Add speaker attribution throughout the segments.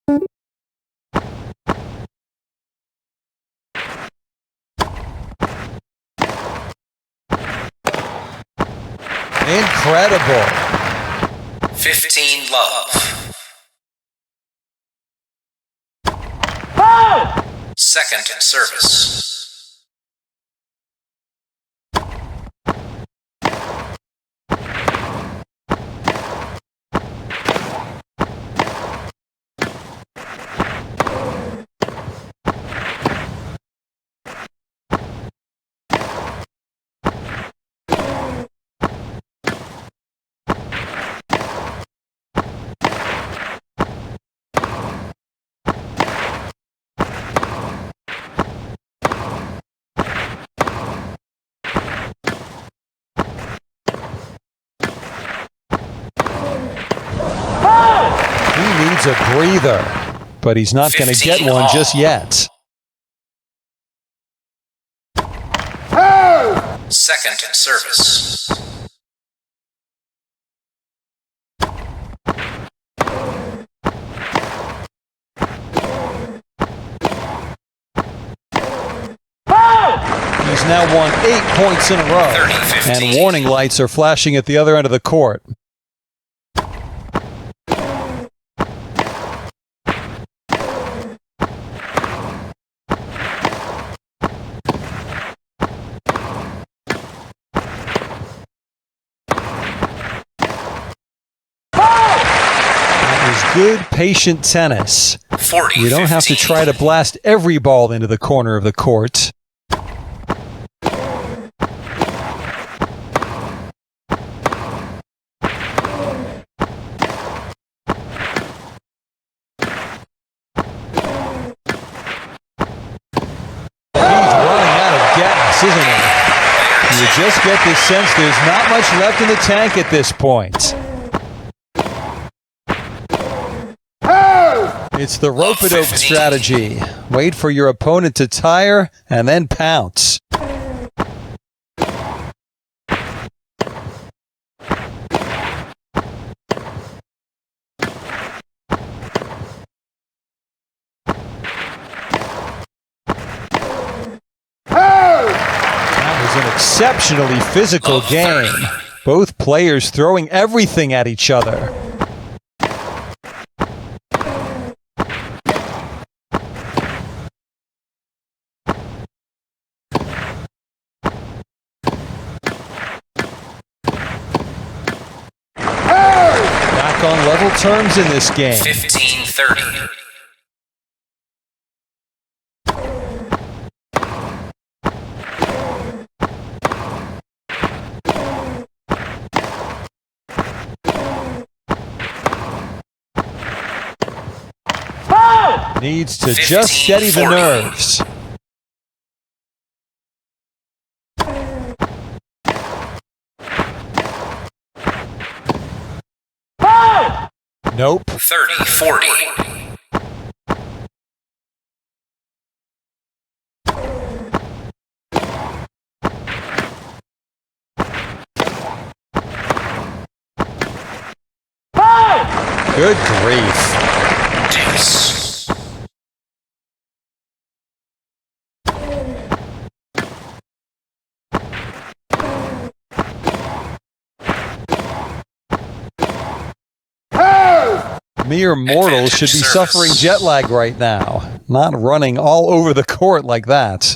Speaker 1: Incredible.
Speaker 2: 15 love. Second service.
Speaker 1: He needs a breather, but he's not going to get one
Speaker 2: all.
Speaker 1: just yet.
Speaker 2: Second service.
Speaker 1: He's now won 8 points in a row,
Speaker 2: 30-15.
Speaker 1: and warning lights are flashing at the other end of the court. That was good, patient tennis.
Speaker 2: 40-15.
Speaker 1: You don't have to try to blast every ball into the corner of the court. Isn't it? You just get this sense there's not much left in the tank at this point. It's the rope-a-dope strategy. Wait for your opponent to tire and then pounce. An exceptionally physical game. Both players throwing everything at each other. Back on level terms in this game.
Speaker 2: 15-30.
Speaker 1: Needs to just steady the nerves. Nope.
Speaker 2: 30-40.
Speaker 1: Good grief.
Speaker 2: Deuce.
Speaker 1: Mere mortals should be suffering jet lag right now, not running all over the court like that.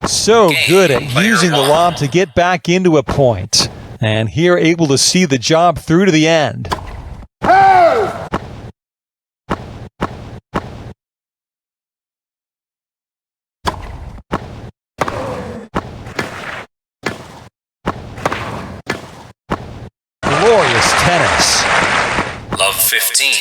Speaker 1: So good at using the lob to get back into a point, and here able to see the job through to the end. Glorious tennis.
Speaker 2: Love 15.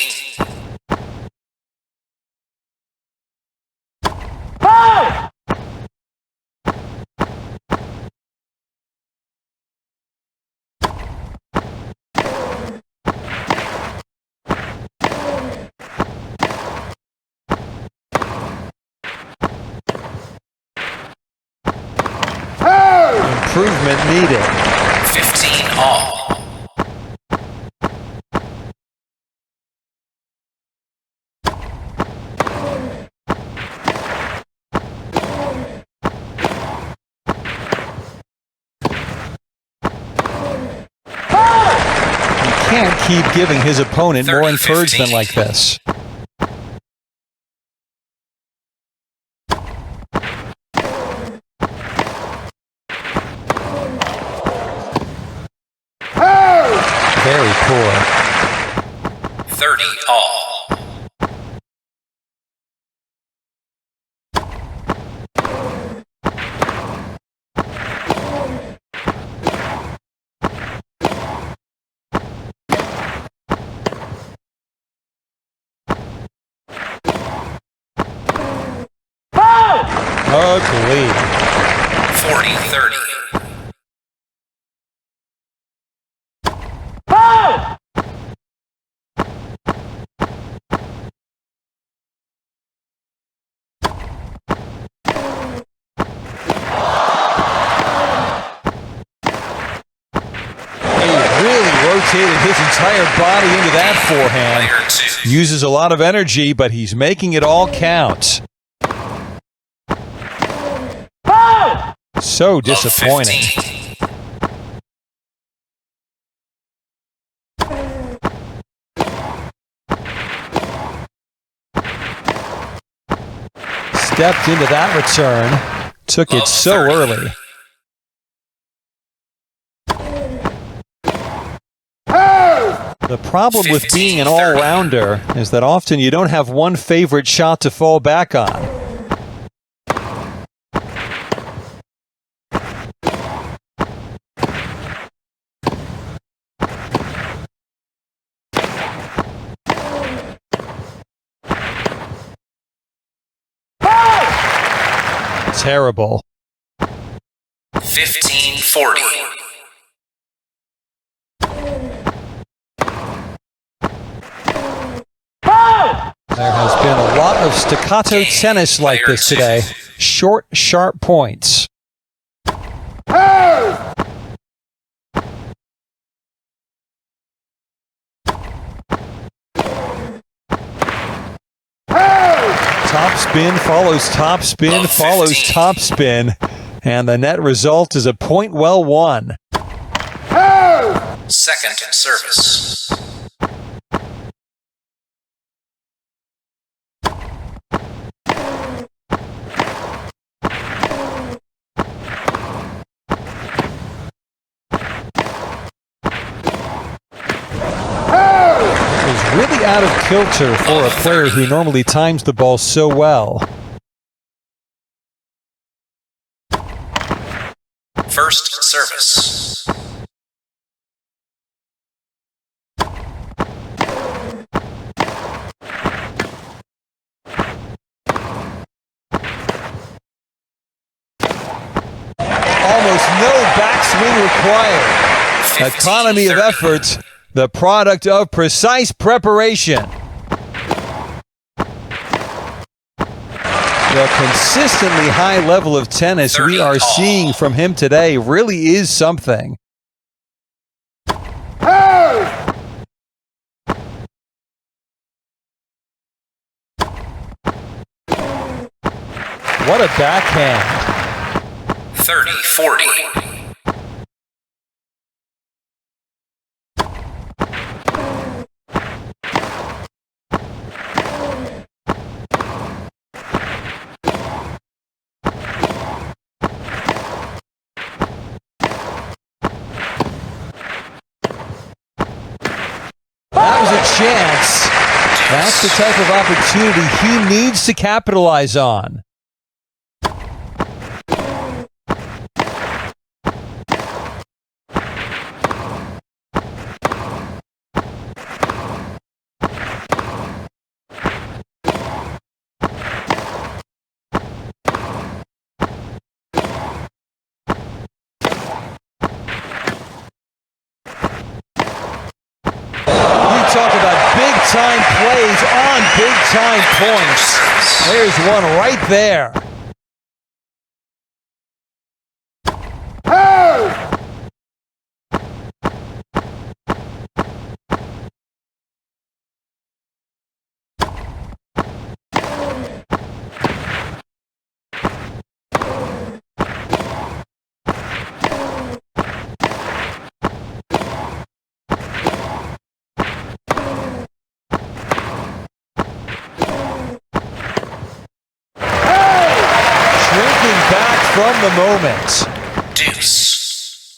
Speaker 1: Improvement needed.
Speaker 2: 15 all.
Speaker 1: can't keep giving his opponent more
Speaker 2: 30-15.
Speaker 1: encouragement like this. Very poor.
Speaker 2: 30 all.
Speaker 1: Ugly.
Speaker 2: 40-30.
Speaker 1: Rotated his entire body into that forehand.
Speaker 2: Player 2.
Speaker 1: Uses a lot of energy, but he's making it all count. So
Speaker 2: Love
Speaker 1: disappointing.
Speaker 2: 15.
Speaker 1: Stepped into that return. Took it
Speaker 2: Love
Speaker 1: so
Speaker 2: 30.
Speaker 1: early. The problem with being an
Speaker 2: 15-30.
Speaker 1: all-rounder is that often you don't have one favorite shot to fall back on. Terrible.
Speaker 2: 15-40.
Speaker 1: There has been a lot of staccato tennis like this today. Short, sharp points. Top spin follows top spin
Speaker 2: Love
Speaker 1: follows
Speaker 2: 15.
Speaker 1: top spin. And the net result is a point well won.
Speaker 2: Second service.
Speaker 1: It was really out of kilter for a player who normally times the ball so well.
Speaker 2: First service.
Speaker 1: Almost no backswing required. Economy of
Speaker 2: 15-30.
Speaker 1: effort, the product of precise preparation. The consistently high level of tennis we
Speaker 2: 30
Speaker 1: are
Speaker 2: all.
Speaker 1: seeing from him today really is something. What a backhand.
Speaker 2: 30-40.
Speaker 1: That was a chance. That's the type of opportunity he needs to capitalize on. Talk about big-time plays on big-time points. There's one right there. the moment.
Speaker 2: Deuce.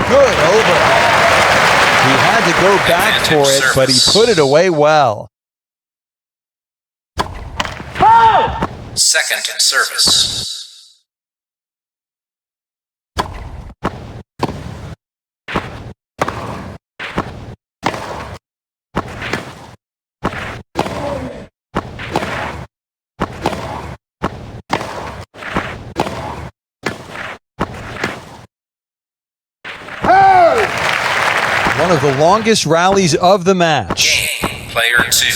Speaker 1: Good overhead. He had to go back for it, but he put it away well.
Speaker 2: Second service.
Speaker 1: One of the longest rallies of the match.
Speaker 2: Game. Player 2.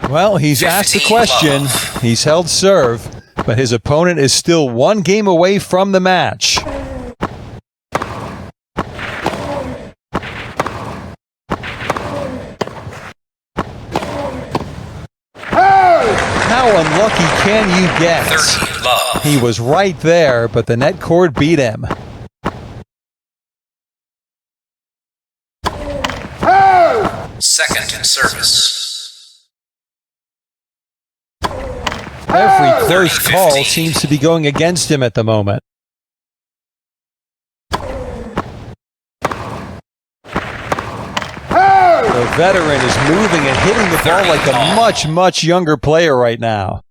Speaker 1: Well, he's asked the
Speaker 2: 15
Speaker 1: question.
Speaker 2: love.
Speaker 1: He's held serve, but his opponent is still one game away from the match. How unlucky can you get?
Speaker 2: 30 love.
Speaker 1: He was right there, but the net cord beat him.
Speaker 2: Second service.
Speaker 1: Every close
Speaker 2: 30-15.
Speaker 1: call seems to be going against him at the moment. The veteran is moving and hitting the ball like a much, much younger player right now.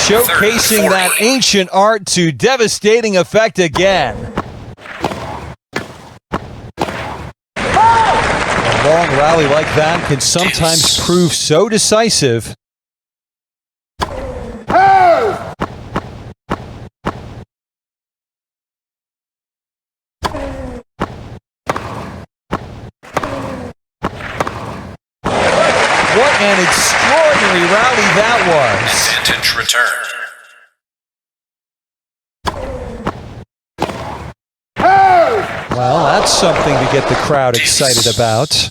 Speaker 1: Showcasing that ancient art to devastating effect again. A long rally like that can sometimes prove so decisive. What an extraordinary rally that was.
Speaker 2: Advantage return.
Speaker 1: Well, that's something to get the crowd excited about.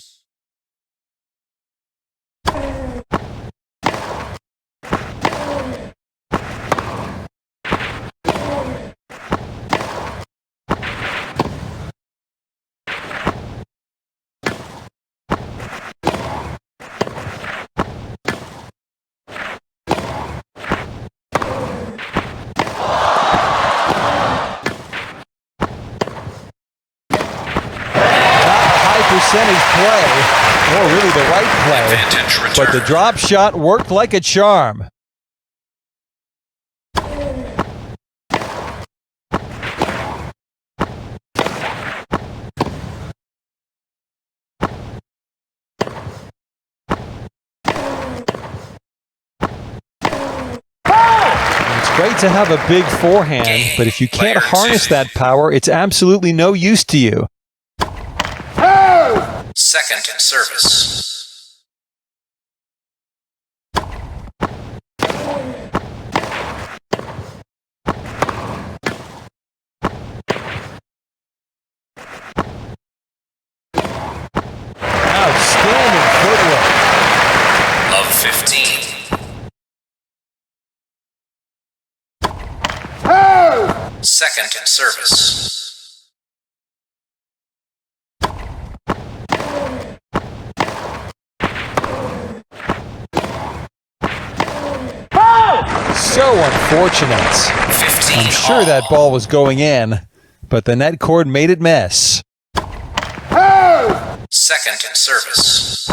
Speaker 1: Percentage play, or really the right play, but the drop shot worked like a charm. It's great to have a big forehand, but if you can't harness that power, it's absolutely no use to you.
Speaker 2: Second service.
Speaker 1: Outstanding footwork.
Speaker 2: Of 15. Second service.
Speaker 1: So unfortunate.
Speaker 2: 15
Speaker 1: I'm sure that ball was going in, but the net cord made it miss.
Speaker 2: Second service.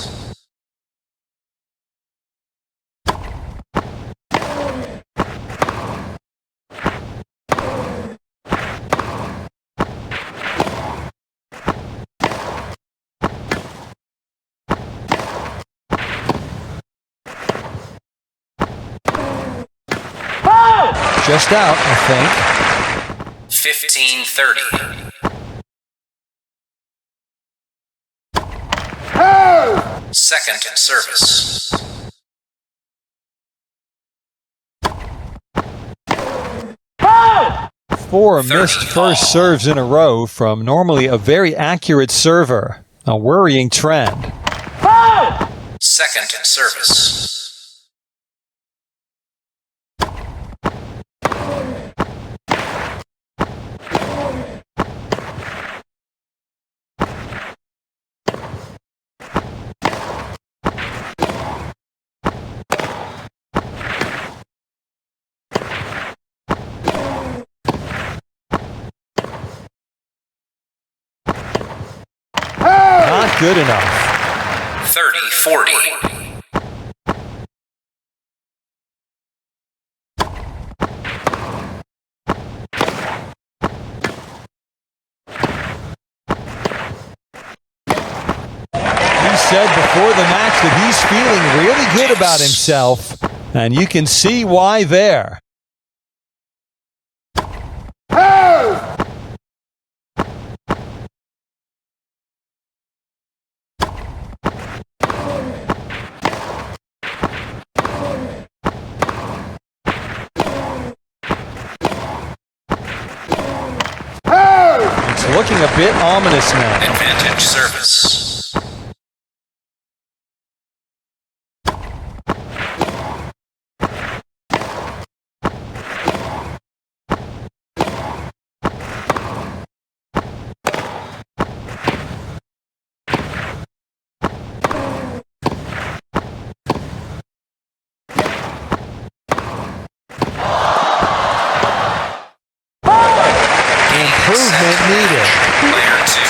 Speaker 1: just out, I think.
Speaker 2: 15-30. Second service.
Speaker 1: Four missed first serves in a row from normally a very accurate server. A worrying trend.
Speaker 2: Second service.
Speaker 1: Not good enough.
Speaker 2: 30-40.
Speaker 1: He said before the match that he's feeling really good about himself, and you can see why there. It's looking a bit ominous now.
Speaker 2: Advantage service.
Speaker 1: Improvement needed.
Speaker 2: Player 2.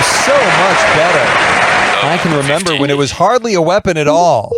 Speaker 1: So much better. I can remember when it was hardly a weapon at all.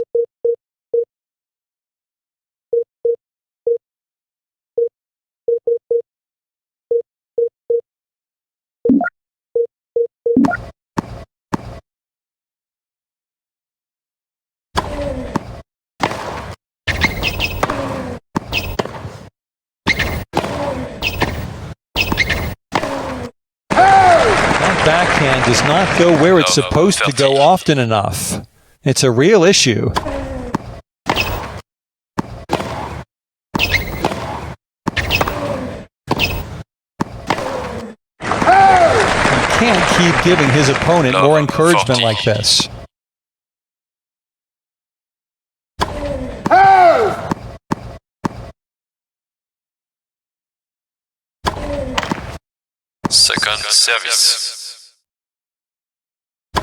Speaker 1: Backhand does not go where it's supposed to go often enough. It's a real issue. He can't keep giving his opponent more encouragement like this.
Speaker 3: Second service.
Speaker 1: You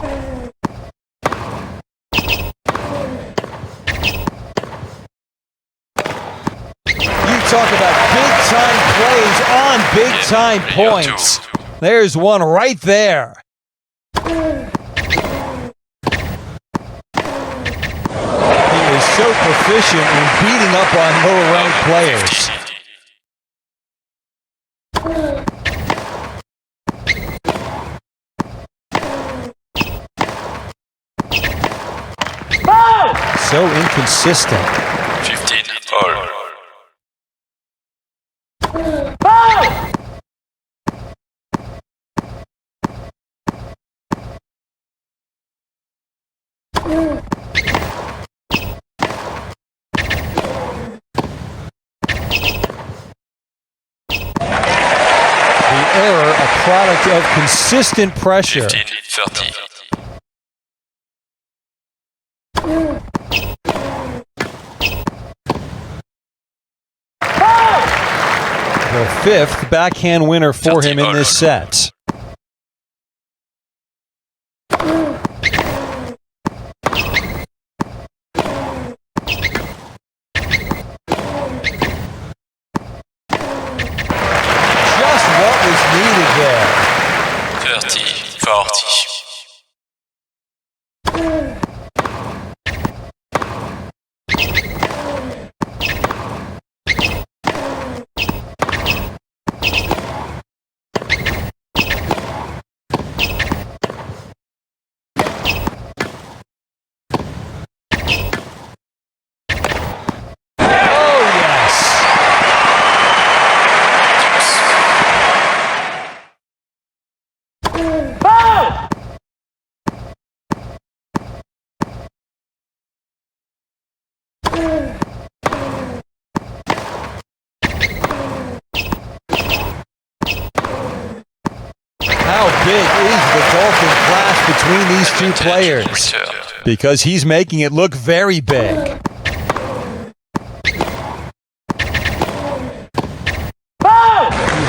Speaker 1: talk about big-time plays on big-time points. There's one right there. He is so proficient in beating up on lower-ranked players. So inconsistent.
Speaker 3: 15 all.
Speaker 1: The error, a product of consistent pressure.
Speaker 3: 15-30.
Speaker 1: The fifth backhand winner for him in this set. Just what was needed there.
Speaker 3: 30-40.
Speaker 1: Oh, yes. How big is the Dolphin clash between these two players? Because he's making it look very big. He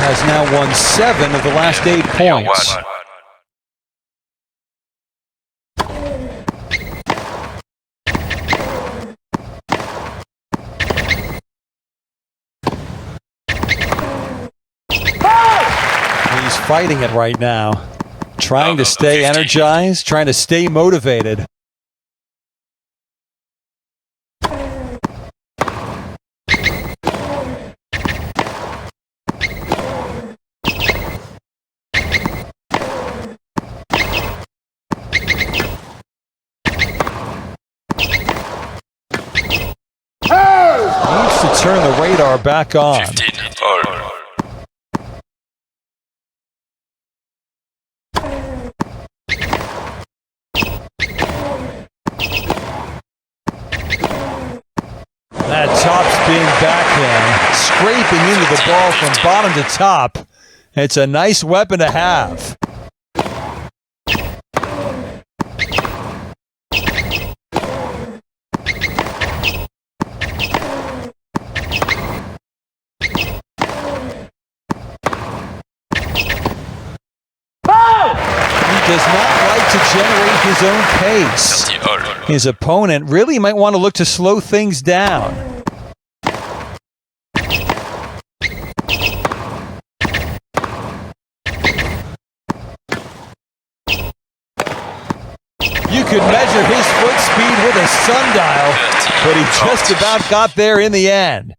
Speaker 1: has now won 7 of the last 8 points. He's fighting it right now. Trying to stay energized, trying to stay motivated. Needs to turn the radar back on.
Speaker 3: 15 all.
Speaker 1: That topspin backhand, scraping into the ball from bottom to top. It's a nice weapon to have. He does not like to generate his own pace.
Speaker 3: 30 all.
Speaker 1: His opponent really might want to look to slow things down. You could measure his foot speed with a sundial, but he just about got there in the end.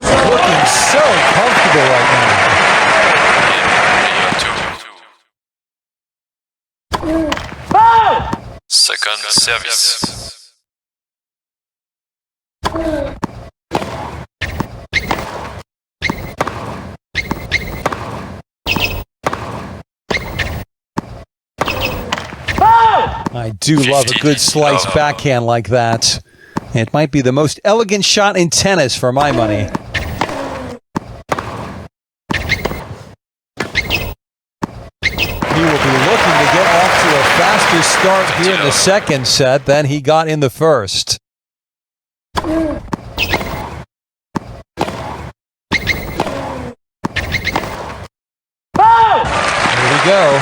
Speaker 1: Looking so comfortable right now.
Speaker 3: Second service.
Speaker 1: I do love a good slice backhand like that. It might be the most elegant shot in tennis for my money. start here in the second set than he got in the first. Here we go.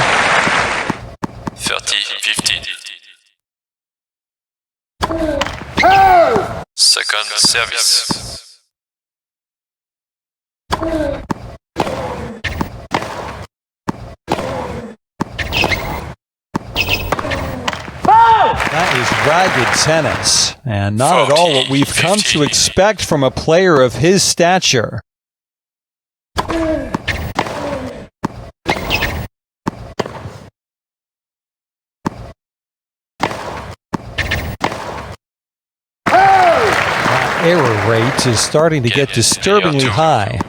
Speaker 3: 30-15. Second service.
Speaker 1: That is ragged tennis, and not at all what we've come to expect from a player of his stature. That error rate is starting to get disturbingly high.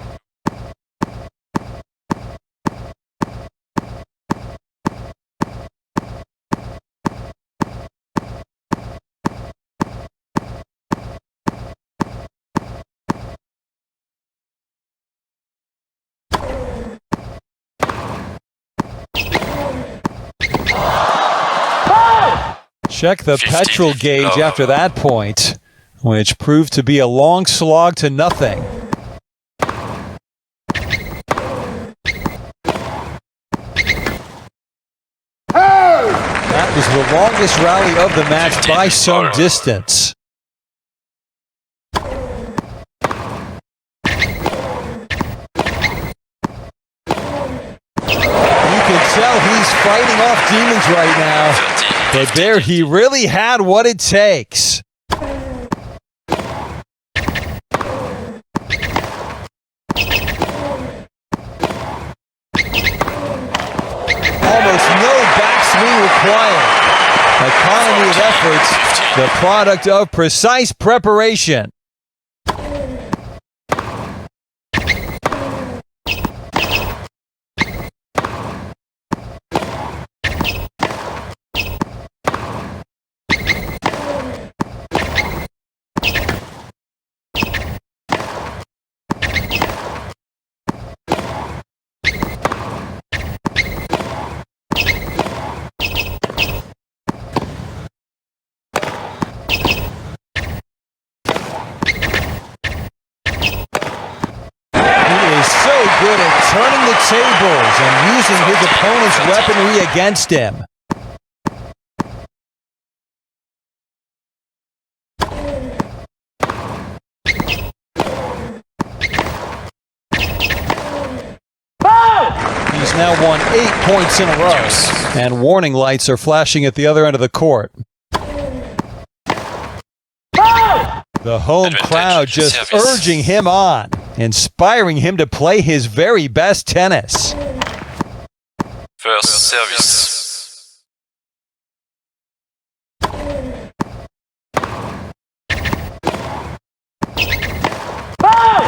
Speaker 1: Check the petrol gauge after that point, which proved to be a long slog to nothing. That was the longest rally of the match by some distance. You can tell he's fighting off demons right now. But there he really had what it takes. Almost no backswing required. Economy of efforts, the product of precise preparation. Good at turning the tables and using his opponent's weaponry against him. He's now won 8 points in a row, and warning lights are flashing at the other end of the court. The home crowd just urging him on, inspiring him to play his very best tennis.
Speaker 3: First service.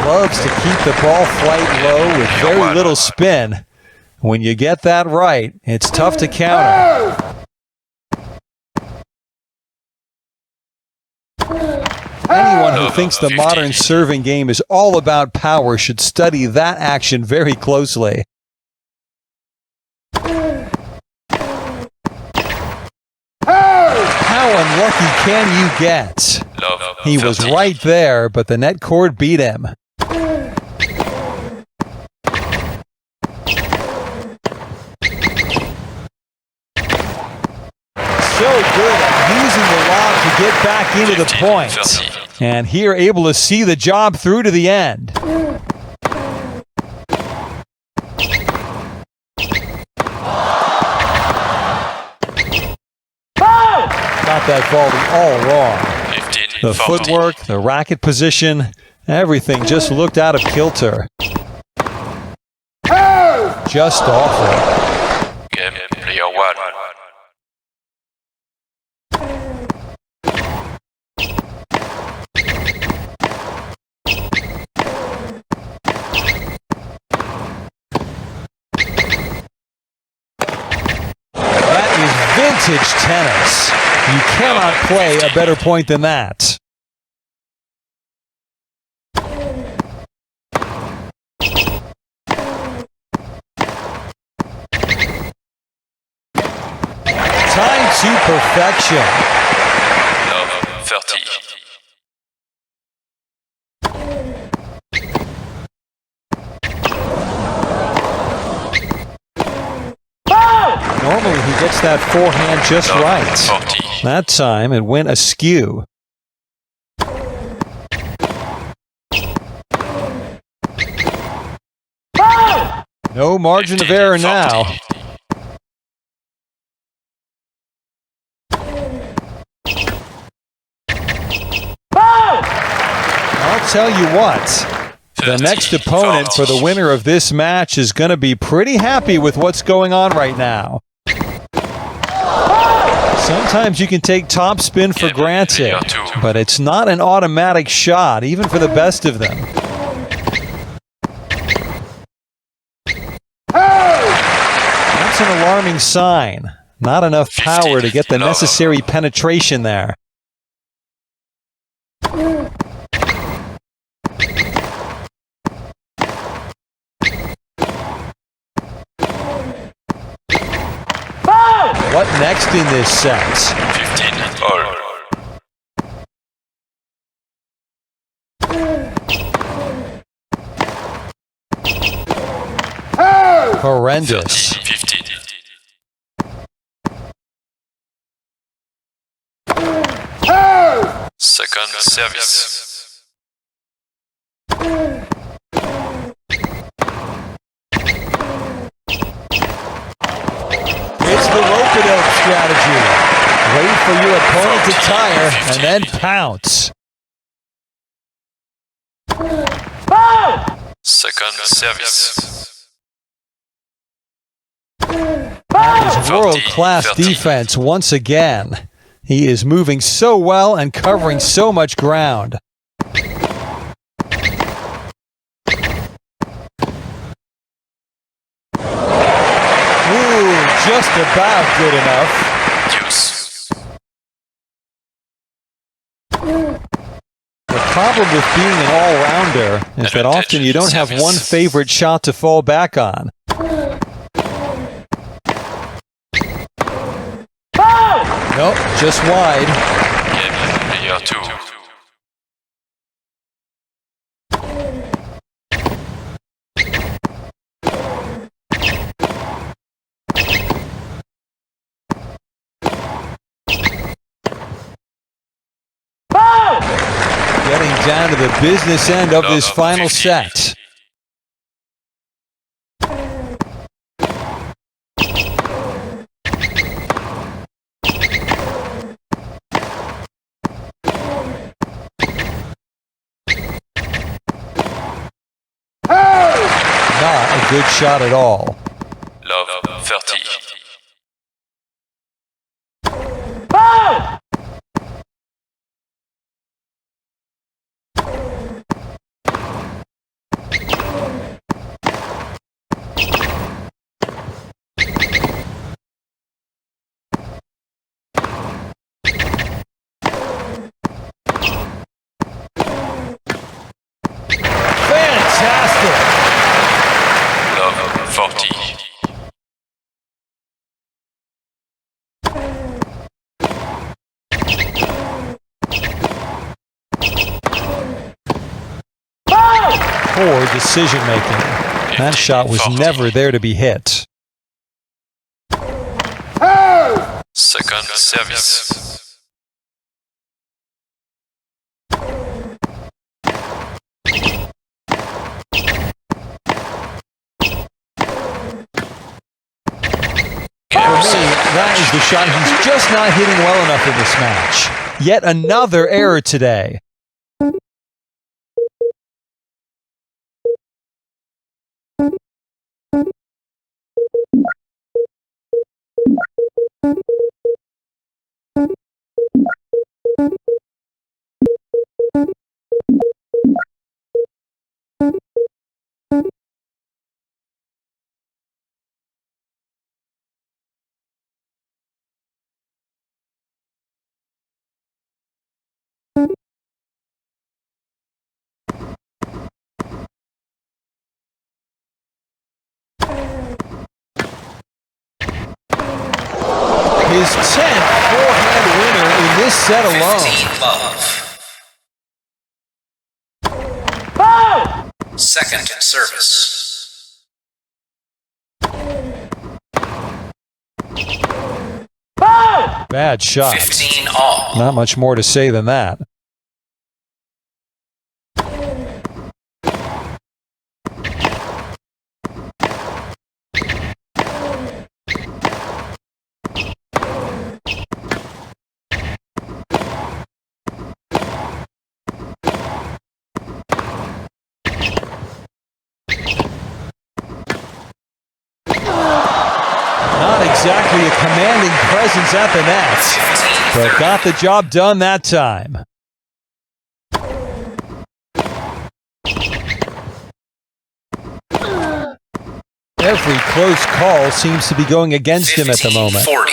Speaker 1: Loves to keep the ball flight low with very little spin. When you get that right, it's tough to counter. Anyone who thinks the modern serving game is all about power should study that action very closely. How unlucky can you get? He was right there, but the net cord beat him. So good at using the lob to get back into the point. And here able to see the job through to the end. Got that ball all wrong. The footwork, the racket position, everything just looked out of kilter. Just awful.
Speaker 3: Game player 1.
Speaker 1: Vintage tennis. You cannot play a better point than that. Time to perfection.
Speaker 3: Love 30.
Speaker 1: Normally he gets that forehand just
Speaker 3: Love
Speaker 1: right.
Speaker 3: 40.
Speaker 1: That time it went askew. No margin of
Speaker 3: 50,
Speaker 1: error
Speaker 3: 40.
Speaker 1: now. I'll tell you what, the
Speaker 3: 30,
Speaker 1: next opponent
Speaker 3: 40.
Speaker 1: for the winner of this match is going to be pretty happy with what's going on right now. Sometimes you can take topspin for
Speaker 3: Game,
Speaker 1: granted,
Speaker 3: player two.
Speaker 1: but it's not an automatic shot, even for the best of them. That's an alarming sign. Not enough power to get the necessary penetration there. What next in this set?
Speaker 3: 15 all.
Speaker 1: Horrendous.
Speaker 3: 15. Second service.
Speaker 1: It's the rope-a-dope strategy. Wait for your opponent to tire and then pounce.
Speaker 3: Second service.
Speaker 1: That is world-class
Speaker 3: 30.
Speaker 1: defense once again. He is moving so well and covering so much ground. Ooh, just about good enough.
Speaker 3: Deuce.
Speaker 1: The problem with being an all-rounder is that often you don't have one favorite shot to fall back on. Nope, just wide.
Speaker 3: Game, player 2.
Speaker 1: Getting down to the business end of this final
Speaker 3: 50.
Speaker 1: set. Not a good shot at all.
Speaker 3: Love 30.
Speaker 1: Fantastic!
Speaker 3: Love 40.
Speaker 1: Poor decision making. That shot was never there to be hit.
Speaker 3: Second service.
Speaker 1: For me, that is the shot he's just not hitting well enough in this match. Yet another error today. his 10th forehand winner in this set alone.
Speaker 2: 15 love. Second in service.
Speaker 1: Bad shot.
Speaker 2: 15 all.
Speaker 1: Not much more to say than that. Not exactly a commanding presence at the net, but got the job done that time. Every close call seems to be going against him at the moment.
Speaker 2: 40.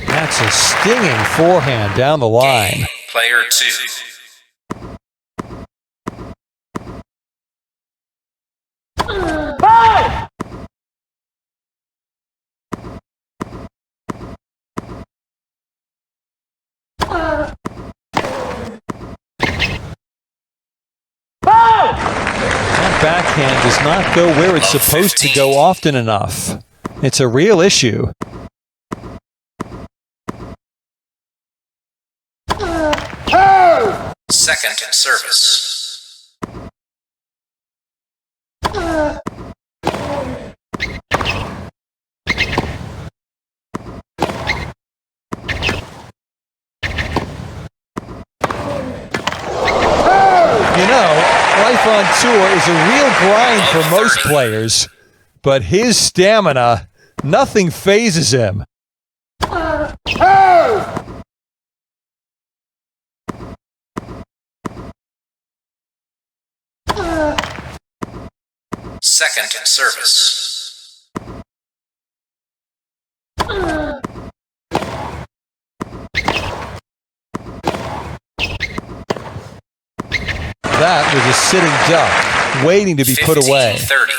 Speaker 1: That's a stinging forehand down the line.
Speaker 2: Player 2.
Speaker 1: That backhand does not go where it's supposed to go often enough. It's a real issue.
Speaker 2: Second in service.
Speaker 1: You know, life on tour is a real grind for most players, but his stamina, nothing phases him.
Speaker 2: Second in service.
Speaker 1: That was a sitting duck, waiting to be put away.
Speaker 2: 30.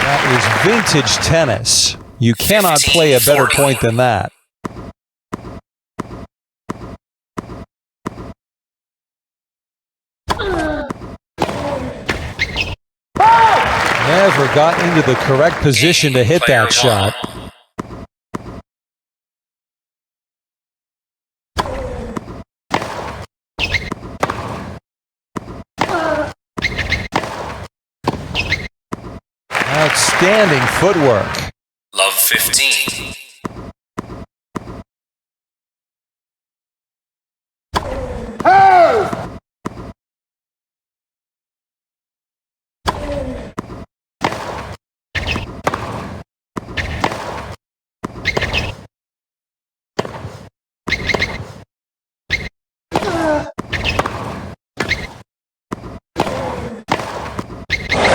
Speaker 1: That was vintage tennis. You cannot play a better point than that. Never got into the correct position to hit that shot. Outstanding footwork.
Speaker 2: Love 15.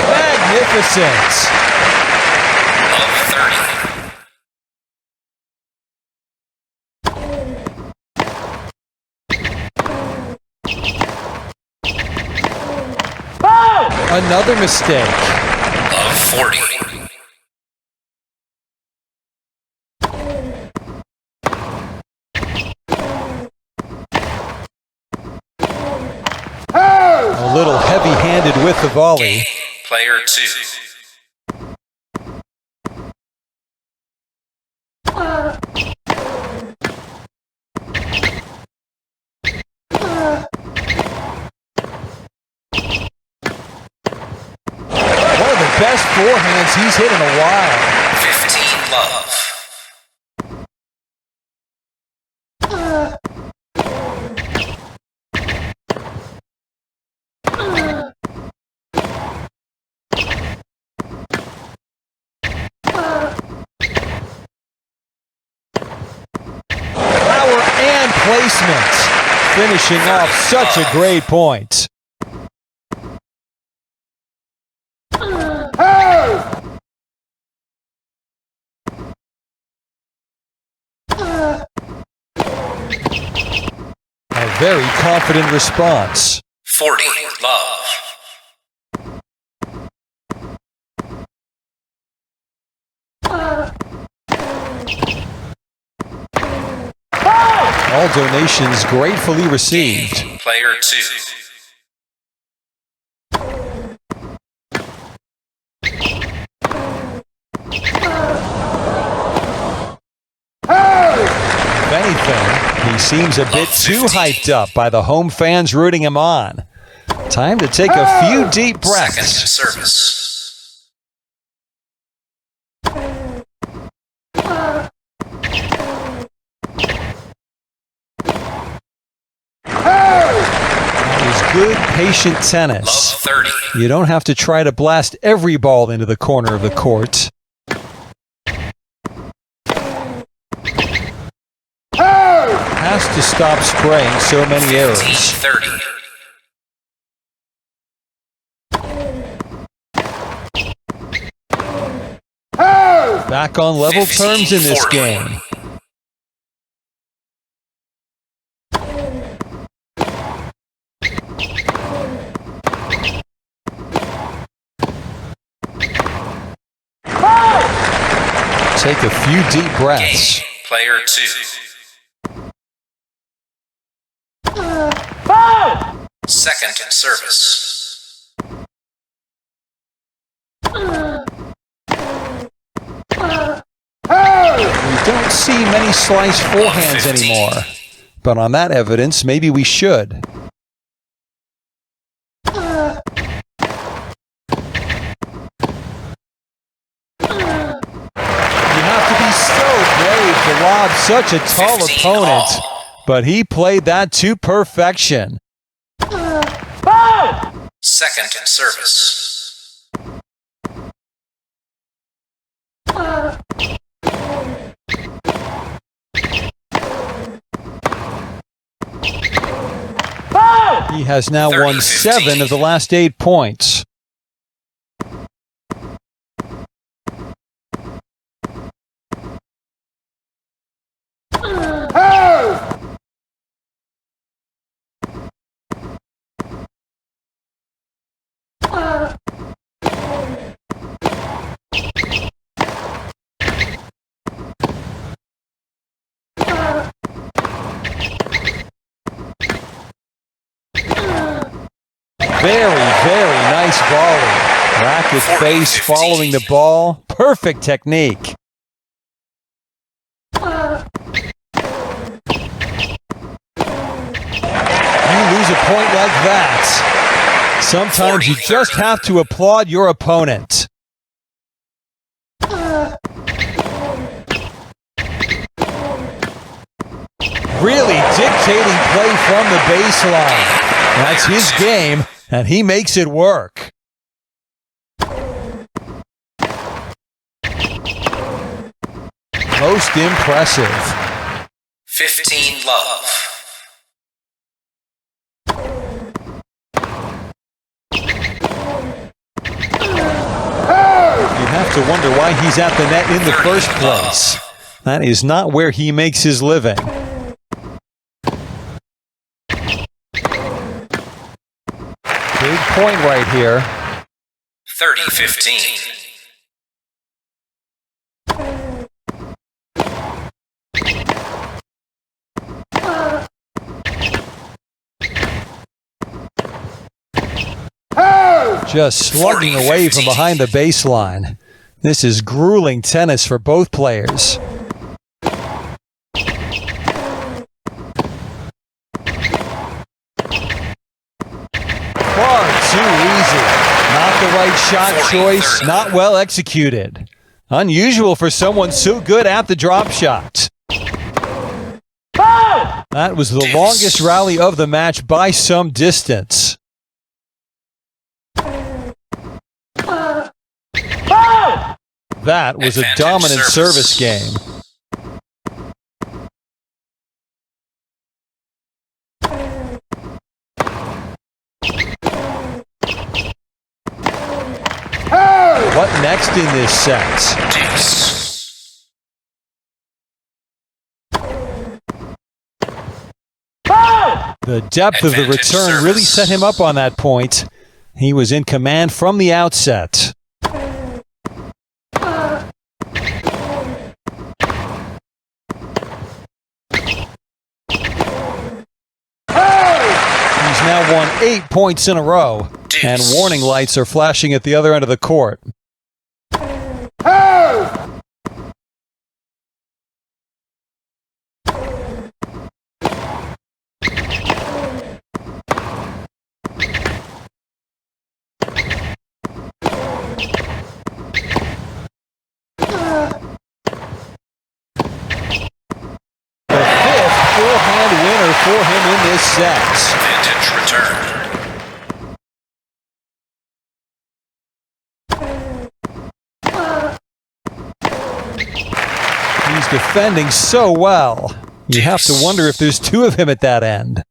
Speaker 1: Magnificent.
Speaker 2: Love 30.
Speaker 1: Another mistake.
Speaker 2: Love 40.
Speaker 1: A little heavy-handed with the volley.
Speaker 2: Player 2.
Speaker 1: One of the best forehands he's hit in a while.
Speaker 2: 15 love.
Speaker 1: Power and placement. Finishing off such a great point. very confident response.
Speaker 2: 40 love.
Speaker 1: All donations gratefully received.
Speaker 2: Player 2.
Speaker 1: If anything, he seems a bit too hyped up by the home fans rooting him on. Time to take a few deep
Speaker 2: Second
Speaker 1: breaths.
Speaker 2: service.
Speaker 1: That was good, patient
Speaker 2: Love
Speaker 1: tennis.
Speaker 2: 30.
Speaker 1: You don't have to try to blast every ball into the corner of the court. Has to stop spraying so many arrows.
Speaker 2: 30.
Speaker 1: Back on level terms in this
Speaker 2: 15-40.
Speaker 1: game. Take a few deep breaths.
Speaker 2: Player 2. Second service.
Speaker 1: We don't see many slice forehands
Speaker 2: 115.
Speaker 1: anymore. But on that evidence, maybe we should. You have to be so brave to lob such a tall
Speaker 2: 15
Speaker 1: opponent.
Speaker 2: all.
Speaker 1: But he played that to perfection.
Speaker 2: Second service.
Speaker 1: He has now won
Speaker 2: 30-15.
Speaker 1: 7 of the last 8 points. Very, very nice volley. Racket face following the ball. Perfect technique. You lose a point like that. Sometimes you just have to applaud your opponent. Really dictating play from the baseline. That's his game, and he makes it work. Most impressive.
Speaker 2: 15 love.
Speaker 1: You have to wonder why he's at the net in the first place. That is not where he makes his living. Big point right here.
Speaker 2: 30-15.
Speaker 1: Just slugging away from behind the baseline. This is grueling tennis for both players. Far too easy. Not the right shot choice, not well executed. Unusual for someone so good at the drop shot. That was the longest rally of the match by some distance. That was a
Speaker 2: Advantage
Speaker 1: dominant
Speaker 2: service.
Speaker 1: service game. What next in this set?
Speaker 2: Deuce.
Speaker 1: The depth of the
Speaker 2: Advantage
Speaker 1: return really
Speaker 2: service.
Speaker 1: set him up on that point. He was in command from the outset. He's now won 8 points in a row,
Speaker 2: Deuce.
Speaker 1: and warning lights are flashing at the other end of the court. The fifth forehand winner for him in this set.
Speaker 2: Advantage returned.
Speaker 1: He's defending so well. You have to wonder if there's two of him at that end.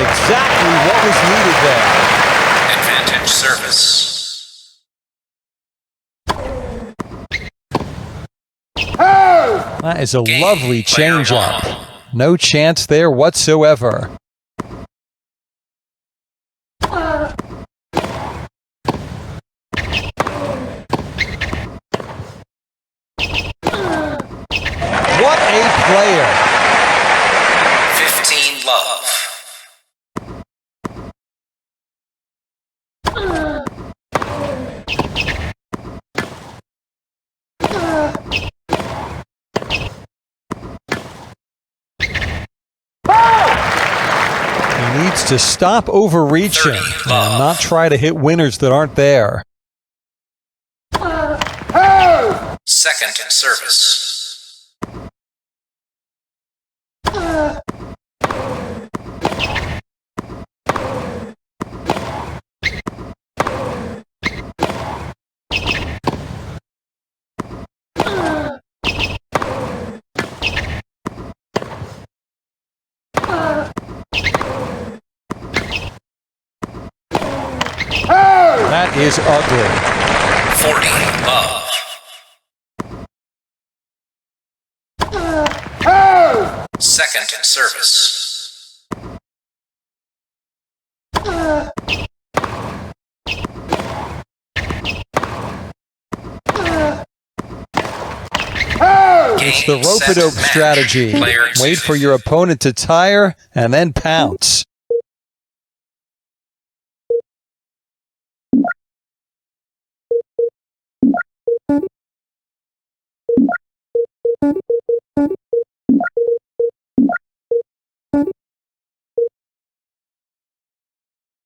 Speaker 1: Exactly what was needed there.
Speaker 2: Advantage service.
Speaker 1: That is a lovely change-up. No chance there whatsoever. What a player.
Speaker 2: 15 love.
Speaker 1: He needs to stop overreaching
Speaker 2: 30
Speaker 1: and
Speaker 2: love.
Speaker 1: not try to hit winners that aren't there.
Speaker 2: Second service.
Speaker 1: That is ugly.
Speaker 2: 40 love. Second service.
Speaker 1: It's the rope-a-dope strategy. Wait for your opponent to tire and then pounce.